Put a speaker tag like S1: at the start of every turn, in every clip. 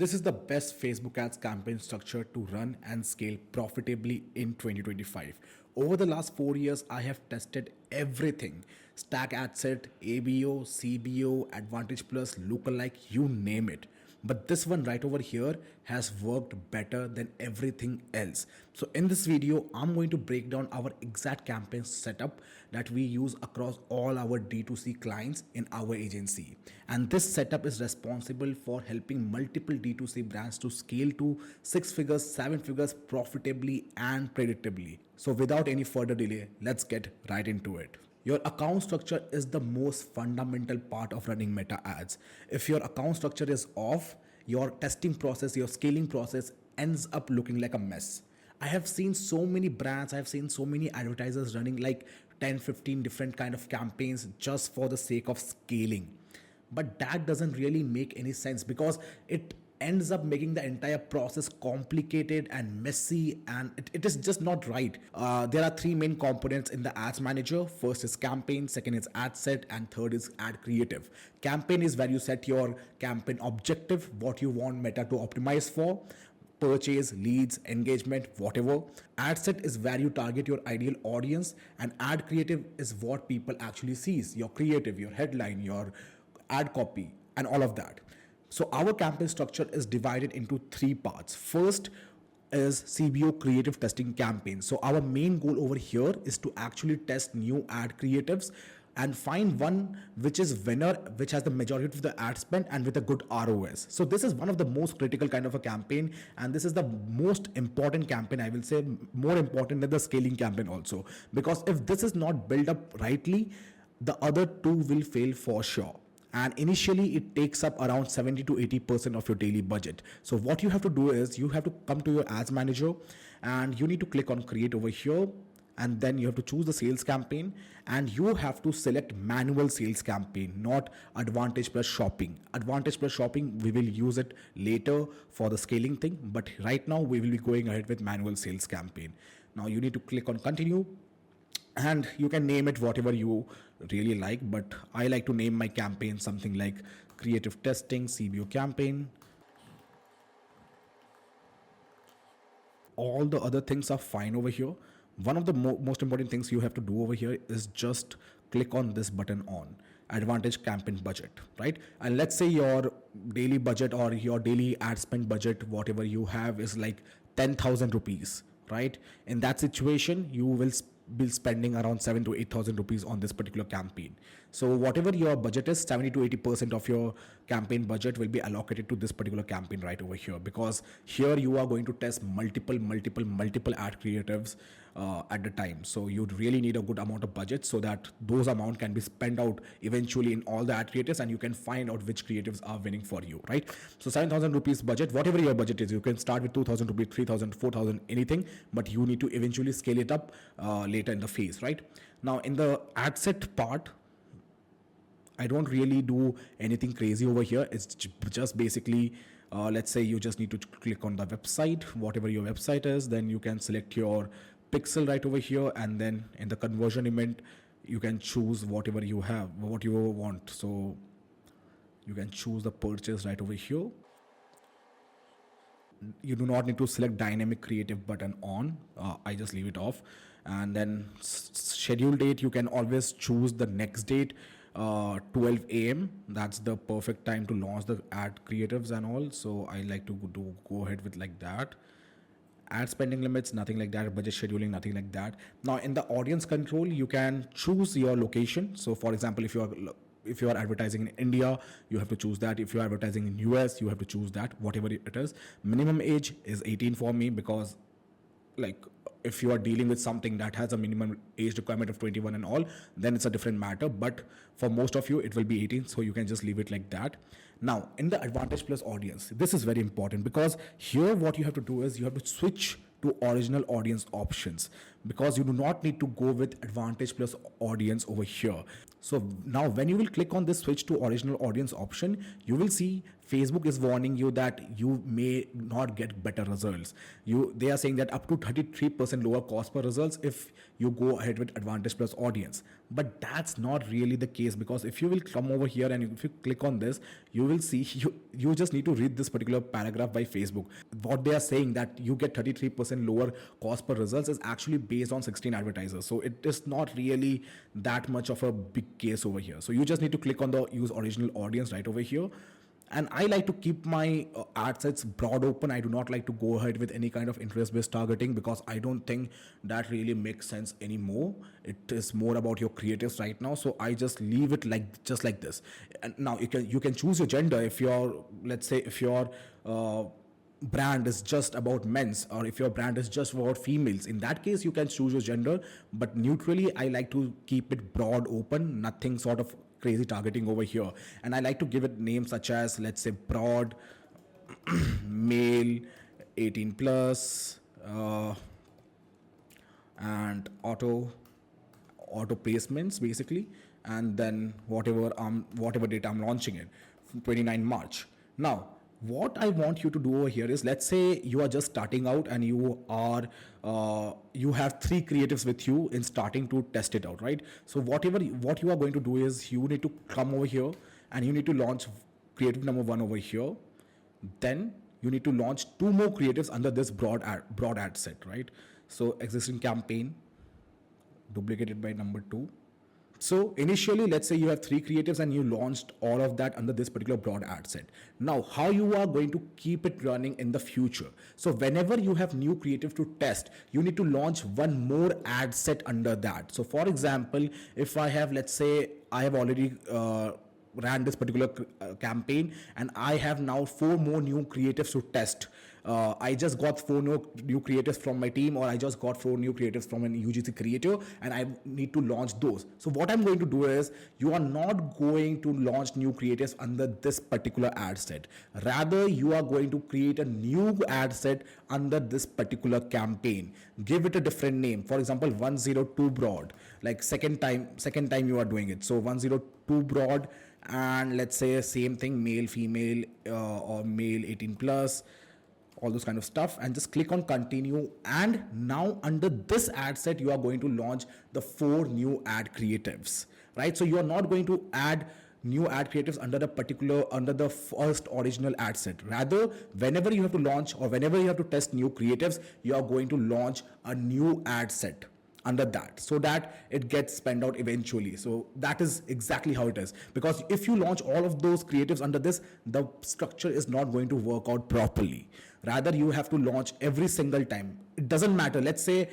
S1: This is the best Facebook ads campaign structure to run and scale profitably in 2025. Over the last 4 years, I have tested everything: stack ad set, ABO, CBO, Advantage Plus, lookalike, you name it. But this one right over here has worked better than everything else. So in this video, I'm going to break down our exact campaign setup that we use across all our D2C clients in our agency. And this setup is responsible for helping multiple D2C brands to scale to 6 figures, 7 figures profitably and predictably. So without any further delay, let's get right into it. Your account structure is the most fundamental part of running meta ads. If your account structure is off, your testing process, your scaling process ends up looking like a mess. I have seen so many brands, I have seen so many advertisers running like 10, 15 different kind of campaigns just for the sake of scaling. But that doesn't really make any sense because it ends up making the entire process complicated and messy, and it is just not right. There are three main components in the ads manager. First is campaign, second is ad set, and third is ad creative. Campaign is where you set your campaign objective, what you want meta to optimize for: purchase, leads, engagement, whatever. Ad set is where you target your ideal audience, and ad creative is what people actually sees: your creative, your headline, your ad copy, and all of that. So our campaign structure is divided into three parts. First is CBO, creative testing campaign. So our main goal over here is to actually test new ad creatives and find one which is winner, which has the majority of the ad spend and with a good ROS. So this is one of the most critical kind of a campaign, and this is the most important campaign, I will say, more important than the scaling campaign also, because if this is not built up rightly, the other two will fail for sure. And initially it takes up around 70 to 80% of your daily budget. So what you have to do is you have to come to your ads manager and you need to click on create over here, and then you have to choose the sales campaign, and you have to select manual sales campaign, not Advantage Plus shopping. Advantage Plus shopping, we will use it later for the scaling thing, but right now we will be going ahead with manual sales campaign. Now you need to click on continue, and you can name it whatever you really like, but I like to name my campaign something like creative testing CBO campaign. All the other things are fine over here. One of the most important things you have to do over here is just click on this button on advantage campaign budget, right? And let's say your daily budget or your daily ad spend budget, whatever you have, is like 10,000 rupees, right? In that situation, you will be spending around 7 to 8,000 rupees on this particular campaign. So whatever your budget is, 70 to 80% of your campaign budget will be allocated to this particular campaign right over here, because here you are going to test multiple ad creatives at the time. So you'd really need a good amount of budget so that those amount can be spent out eventually in all the ad creatives, and you can find out which creatives are winning for you, right? So 7,000 rupees budget, whatever your budget is, you can start with 2,000 rupees, 3,000, 4,000, anything, but you need to eventually scale it up later in the phase, right? Now in the ad set part, I don't really do anything crazy over here. It's just basically, let's say you just need to click on the website, whatever your website is, then you can select your pixel right over here, and then in the conversion event, you can choose whatever you have, what you want. So you can choose the purchase right over here. You do not need to select dynamic creative button on. I just leave it off. And then schedule date, you can always choose the next date, 12 a.m. That's the perfect time to launch the ad creatives and all. So I like to go ahead with like that. Ad spending limits, nothing like that. Budget scheduling, nothing like that. Now in the audience control, you can choose your location. So for example, if you are advertising in India, you have to choose that. If you are advertising in US, you have to choose that, whatever it is. Minimum age is 18 for me, because like if you are dealing with something that has a minimum age requirement of 21 and all, then it's a different matter, but for most of you it will be 18, so you can just leave it like that. Now in the Advantage Plus audience, this is very important, because here what you have to do is you have to switch to original audience options. because you do not need to go with advantage plus audience over here. So now when you will click on this switch to original audience option, you will see Facebook is warning you that you may not get better results. They are saying that up to 33% lower cost per results if you go ahead with advantage plus audience. But that's not really the case, because if you will come over here and if you click on this, you will see you just need to read this particular paragraph by Facebook. What they are saying that you get 33% lower cost per results is actually based on 16 advertisers. So it is not really that much of a big case over here. So you just need to click on the use original audience right over here. And I like to keep my ad sets broad open. I do not like to go ahead with any kind of interest based targeting, because I don't think that really makes sense anymore. It is more about your creatives right now, so I just leave it just like this. And now you can choose your gender. If you're, let's say, if your brand is just about men's, or if your brand is just about females, in that case you can choose your gender. But neutrally, I like to keep it broad open, nothing sort of crazy targeting over here. And I like to give it names such as, let's say, broad, male, 18 plus, and auto placements basically. And then whatever date I'm launching it, 29 March. Now what I want you to do over here is, let's say you are just starting out and you have 3 creatives with you in starting to test it out, right? So what you are going to do is, you need to come over here and you need to launch creative number 1 over here. Then you need to launch 2 more creatives under this broad ad set, right? So existing campaign duplicated by number 2. So initially, let's say you have 3 creatives and you launched all of that under this particular broad ad set. Now, how you are going to keep it running in the future? So whenever you have new creative to test, you need to launch 1 more ad set under that. So for example, if I have, let's say, I have already ran this particular campaign and I have now 4 more new creatives to test. I just got 4 new creatives from my team, or I just got 4 new creatives from an UGC creator, and I need to launch those. So what I'm going to do is, you are not going to launch new creatives under this particular ad set. Rather, you are going to create a new ad set under this particular campaign. Give it a different name. For example, 102 broad, like second time you are doing it. So 102 broad, and let's say same thing, male, female, or male 18 plus, all those kind of stuff, and just click on continue. And now under this ad set, you are going to launch the 4 new ad creatives, right? So you are not going to add new ad creatives under the first original ad set. Rather, whenever you have to launch or whenever you have to test new creatives, you are going to launch a new ad set under that, so that it gets spent out eventually. So that is exactly how it is, because if you launch all of those creatives under this, the structure is not going to work out properly. Rather, you have to launch every single time. It doesn't matter, let's say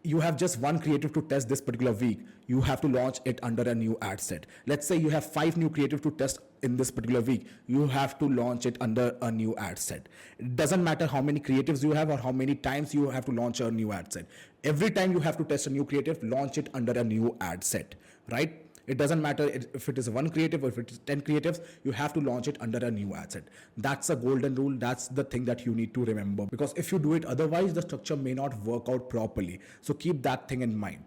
S1: you have just 1 creative to test this particular week, you have to launch it under a new ad set. Let's say you have 5 new creative to test in this particular week, you have to launch it under a new ad set. It doesn't matter how many creatives you have or how many times you have to launch a new ad set. Every time you have to test a new creative, launch it under a new ad set, right? It doesn't matter if it is 1 creative or if it is 10 creatives, you have to launch it under a new ad set. That's a golden rule. That's the thing that you need to remember, because if you do it otherwise, the structure may not work out properly. So keep that thing in mind.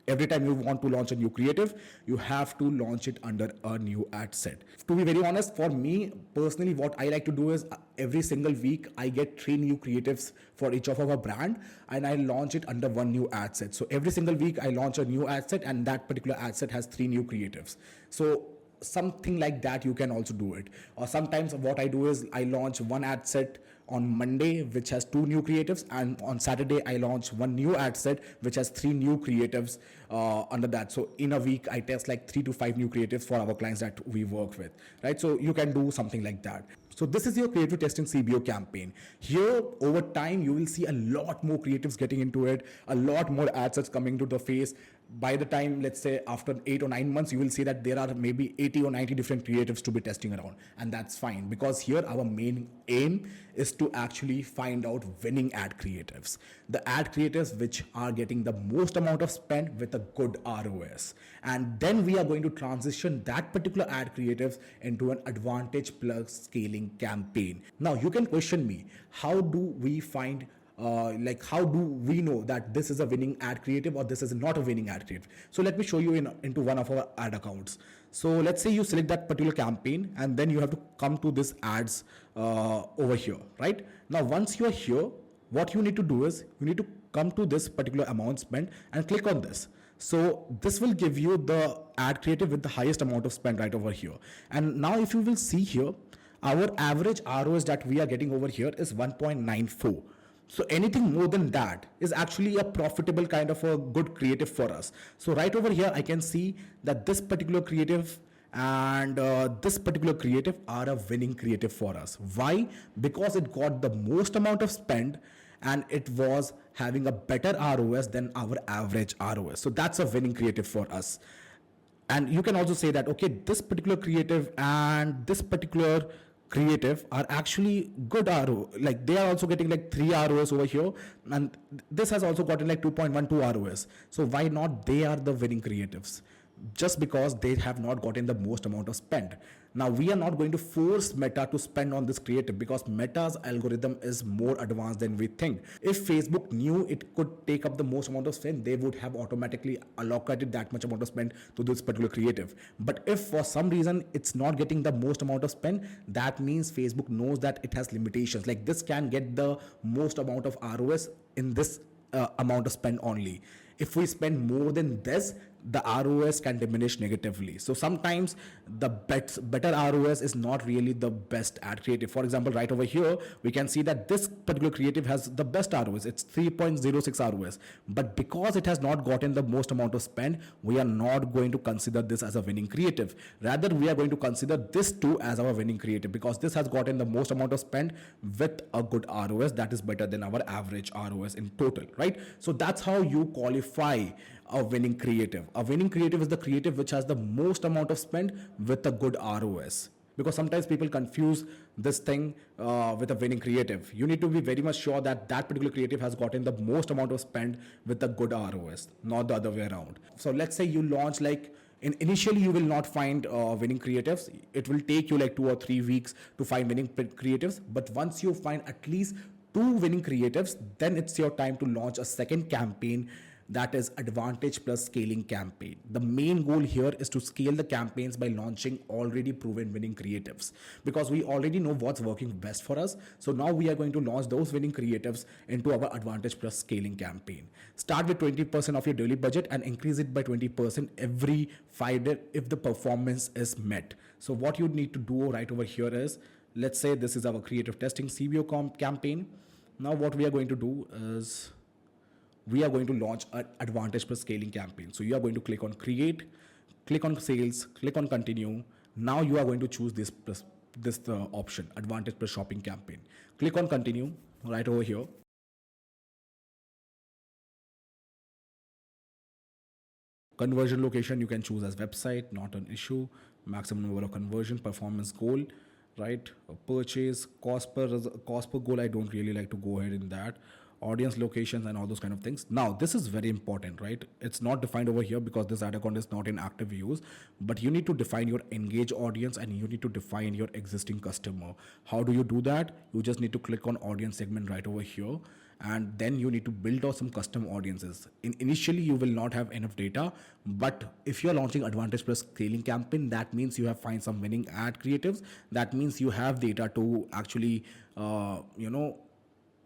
S1: Every time you want to launch a new creative, you have to launch it under a new ad set. To be very honest, for me personally, what I like to do is every single week I get 3 new creatives for each of our brand, and I launch it under 1 new ad set. So every single week I launch a new ad set, and that particular ad set has 3 new creatives. So something like that you can also do it. Or sometimes what I do is I launch 1 ad set on Monday, which has 2 new creatives, and on Saturday I launch 1 new ad set which has 3 new creatives under that. So in a week I test like 3 to 5 new creatives for our clients that we work with, right? So you can do something like that. So this is your creative testing CBO campaign. Here over time you will see a lot more creatives getting into it, a lot more ad sets coming to the face. By the time, let's say after 8 or 9 months, you will see that there are maybe 80 or 90 different creatives to be testing around, and that's fine, because here our main aim is to actually find out winning ad creatives, the ad creatives which are getting the most amount of spend with a good ROS, and then we are going to transition that particular ad creatives into an advantage plus scaling campaign. Now you can question me, how do we find like how do we know that this is a winning ad creative or this is not a winning ad creative? So let me show you into one of our ad accounts. So let's say you select that particular campaign and then you have to come to this ads over here, right? Now once you are here, what you need to do is you need to come to this particular amount spent and click on this. So this will give you the ad creative with the highest amount of spend right over here. And now if you will see here, our average ROS that we are getting over here is 1.94. So anything more than that is actually a profitable kind of a good creative for us. So right over here, I can see that this particular creative and this particular creative are a winning creative for us. Why? Because it got the most amount of spend and it was having a better ROS than our average ROS. So that's a winning creative for us. And you can also say that, okay, this particular creative and this particular creative are actually good RO, like they are also getting like 3 ROS over here, and this has also gotten like 2.12 ROS. So why not they are the winning creatives? Just because they have not gotten the most amount of spend. Now we are not going to force Meta to spend on this creative because Meta's algorithm is more advanced than we think. If Facebook knew it could take up the most amount of spend, they would have automatically allocated that much amount of spend to this particular creative. But if for some reason it's not getting the most amount of spend, that means Facebook knows that it has limitations. Like this can get the most amount of ROS in this amount of spend only. If we spend more than this, the ROS can diminish negatively. So sometimes the better ROS is not really the best ad creative. For example, right over here, we can see that this particular creative has the best ROS. It's 3.06 ROS. But because it has not gotten the most amount of spend, we are not going to consider this as a winning creative. Rather, we are going to consider this too as our winning creative because this has gotten the most amount of spend with a good ROS that is better than our average ROS in total, right? So that's how you qualify a winning creative. A winning creative is the creative which has the most amount of spend with a good ROS. Because sometimes people confuse this thing with a winning creative. You need to be very much sure that that particular creative has gotten the most amount of spend with a good ROS, not the other way around. So let's say you launch like initially you will not find winning creatives. It will take you like 2 or 3 weeks to find winning creatives. But once you find at least 2 winning creatives, then it's your time to launch a second campaign, that is advantage plus scaling campaign. The main goal here is to scale the campaigns by launching already proven winning creatives because we already know what's working best for us. So now we are going to launch those winning creatives into our advantage plus scaling campaign. Start with 20% of your daily budget and increase it by 20% every 5 days if the performance is met. So what you need to do right over here is, let's say this is our creative testing CBO campaign. Now what we are going to do is we are going to launch an advantage plus scaling campaign. So you are going to click on create, click on sales, click on continue. Now you are going to choose this option, advantage plus shopping campaign. Click on continue right over here. Conversion location you can choose as website, not an issue. Maximum number of conversion, performance goal, right? Purchase, cost per goal. I don't really like to go ahead in that. Audience locations and all those kind of things. Now this is very important, right? It's not defined over here because this ad account is not in active use, but you need to define your engaged audience and you need to define your existing customer. How do you do that? You just need to click on audience segment right over here, and then you need to build out some custom audiences. Initially you will not have enough data, but if you're launching advantage plus scaling campaign, that means you have find some winning ad creatives. That means you have data to actually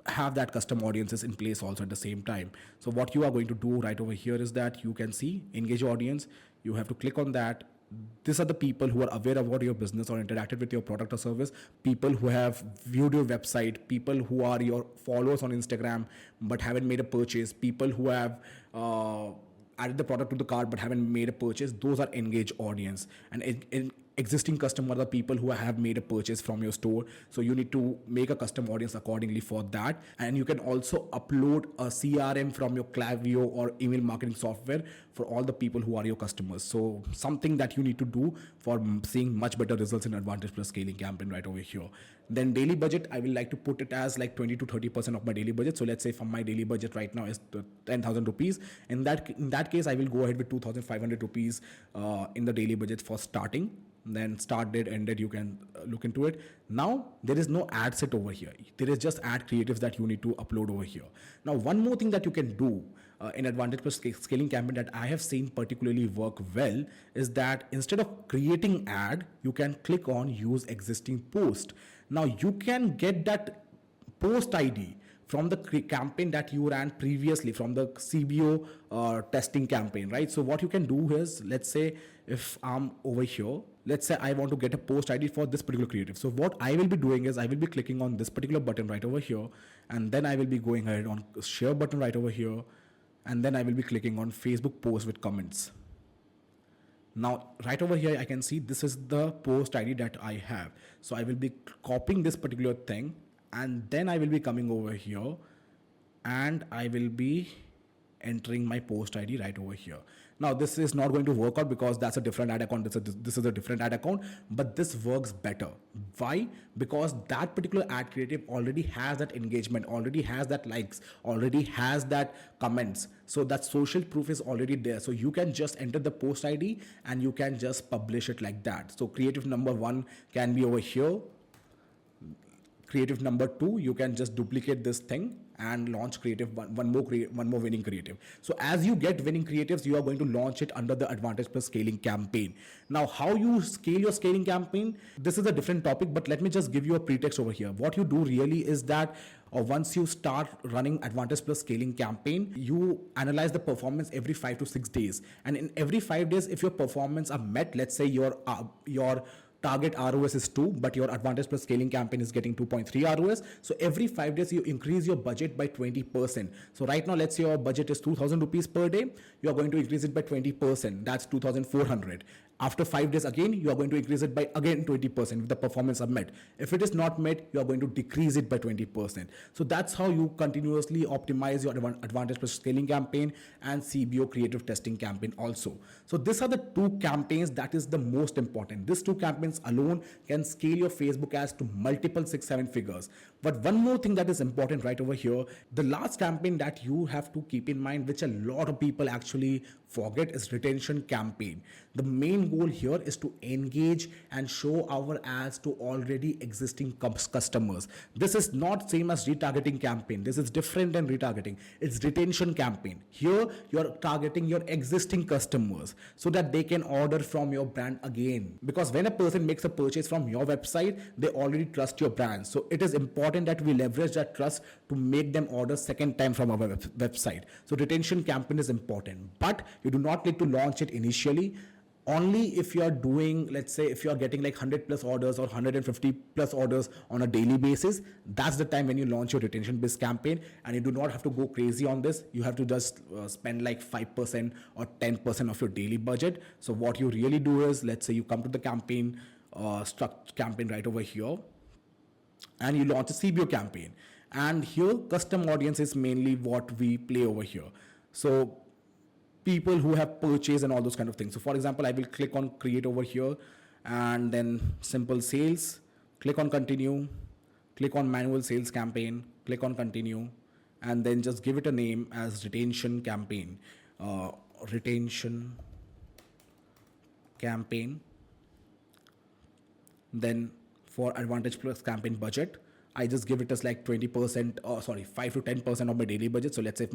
S1: have that custom audiences in place also at the same time. So what you are going to do right over here is that you can see engage audience. You have to click on that. These are the people who are aware about your business or interacted with your product or service, people who have viewed your website, people who are your followers on Instagram but haven't made a purchase, people who have added the product to the cart but haven't made a purchase. Those are engaged audience. And existing customer are the people who have made a purchase from your store. So you need to make a custom audience accordingly for that. And you can also upload a CRM from your Klaviyo or email marketing software for all the people who are your customers. So something that you need to do for seeing much better results in advantage plus scaling campaign right over here. Then daily budget, I will like to put it as like 20 to 30% of my daily budget. So let's say from my daily budget right now is 10,000 rupees. In that case, I will go ahead with 2,500 rupees in the daily budget for starting. then start date, end date, you can look into it. Now there is no ad set over here, there is just ad creatives that you need to upload over here. Now one more thing that you can do in Advantage Plus scaling campaign that I have seen particularly work well is that instead of creating ad, you can click on use existing post. Now you can get that post ID from the campaign that you ran previously, from the CBO testing campaign, right? So what you can do is, let's say if I'm over here, let's say I want to get a post ID for this particular creative. So what I will be doing is I will be clicking on this particular button right over here, and then I will be going ahead on share button right over here, and then I will be clicking on Facebook post with comments. Now right over here I can see this is the post ID that I have. So I will be copying this particular thing, and then I will be coming over here and I will be entering my post ID right over here. Now this is not going to work out because that's a different ad account. This is a different ad account, but this works better. Why? Because that particular ad creative already has that engagement, already has that likes, already has that comments. So that social proof is already there. So you can just enter the post ID and you can just publish it like that. So creative number 1 can be over here. Creative number 2, you can just duplicate this thing and launch creative one more winning creative. So as you get winning creatives, you are going to launch it under the Advantage Plus scaling campaign. Now how you scale your scaling campaign, this is a different topic, but let me just give you a pretext over here. What you do really is that once you start running Advantage Plus scaling campaign, you analyze the performance every 5 to 6 days, and in every 5 days, if your performance are met, let's say your target ROS is 2, but your Advantage Plus scaling campaign is getting 2.3 ROS. So every 5 days, you increase your budget by 20%. So right now, let's say your budget is 2,000 rupees per day. You are going to increase it by 20%. That's 2,400. After 5 days, again, you are going to increase it by again 20% if the performance are met. If it is not met, you are going to decrease it by 20%. So that's how you continuously optimize your Advantage Plus scaling campaign and CBO creative testing campaign also. So these are the 2 campaigns that is the most important. These 2 campaigns alone can scale your Facebook ads to multiple 6-7 figures. But one more thing that is important right over here, the last campaign that you have to keep in mind, which a lot of people actually forget, is retention campaign. The main goal here is to engage and show our ads to already existing customers. This is not same as retargeting campaign. This is different than retargeting. It's retention campaign. Here you're targeting your existing customers so that they can order from your brand again. Because when a person makes a purchase from your website, they already trust your brand. So it is important that we leverage that trust to make them order second time from our website. So retention campaign is important, but you do not need to launch it initially. Only if you are doing, let's say if you are getting like 100 plus orders or 150 plus orders on a daily basis, that's the time when you launch your retention based campaign. And you do not have to go crazy on this. You have to just spend like 5% or 10% of your daily budget. So what you really do is, let's say you come to the campaign, struct campaign right over here, and you launch a CBO campaign. And here custom audience is mainly what we play over here. So people who have purchased and all those kind of things. So for example, I will click on create over here, and then simple sales, click on continue, click on manual sales campaign, click on continue, and then just give it a name as retention campaign. Retention campaign. Then for Advantage Plus campaign budget, I just give it as like 20%, 5 to 10% of my daily budget. So let's say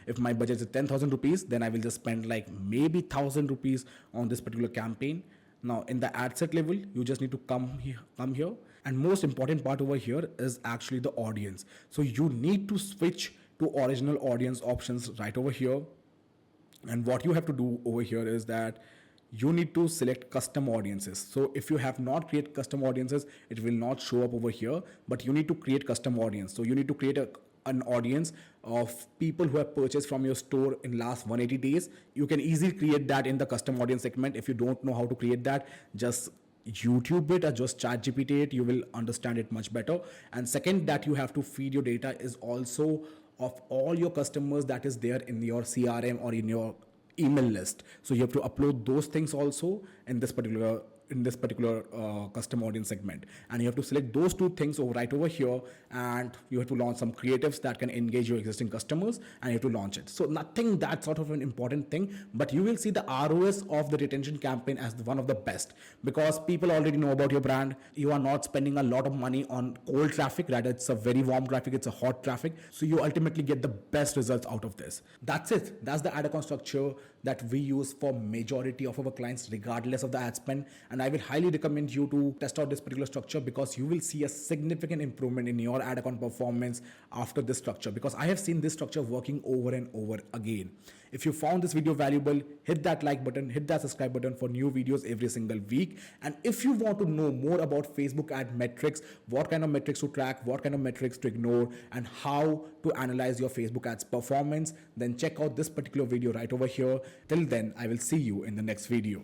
S1: if my budget is 10,000 rupees, then I will just spend like maybe 1,000 rupees on this particular campaign. Now in the ad set level, you just need to come here. And most important part over here is actually the audience. So you need to switch to original audience options right over here. And what you have to do over here is that you need to select custom audiences. So if you have not created custom audiences, it will not show up over here, but you need to create custom audience. So you need to create an audience of people who have purchased from your store in last 180 days. You can easily create that in the custom audience segment. If you don't know how to create that, just YouTube it or just chat GPT it, you will understand it much better. And second, that you have to feed your data is also of all your customers that is there in your CRM or in your email list. So you have to upload those things also in this particular in this particular custom audience segment, and you have to select those two things right over here, and you have to launch some creatives that can engage your existing customers, and you have to launch it. So nothing that sort of an important thing, but you will see the ROS of the retention campaign as one of the best, because people already know about your brand. You are not spending a lot of money on cold traffic, rather it's a very warm traffic, it's a hot traffic, so you ultimately get the best results out of this. That's it. That's the ad account structure that we use for majority of our clients regardless of the ad spend, and I will highly recommend you to test out this particular structure, because you will see a significant improvement in your ad account performance after this structure, because I have seen this structure working over and over again. If you found this video valuable, hit that like button, hit that subscribe button for new videos every single week. And if you want to know more about Facebook ad metrics, what kind of metrics to track, what kind of metrics to ignore, and how to analyze your Facebook ads performance, then check out this particular video right over here. Till then, I will see you in the next video.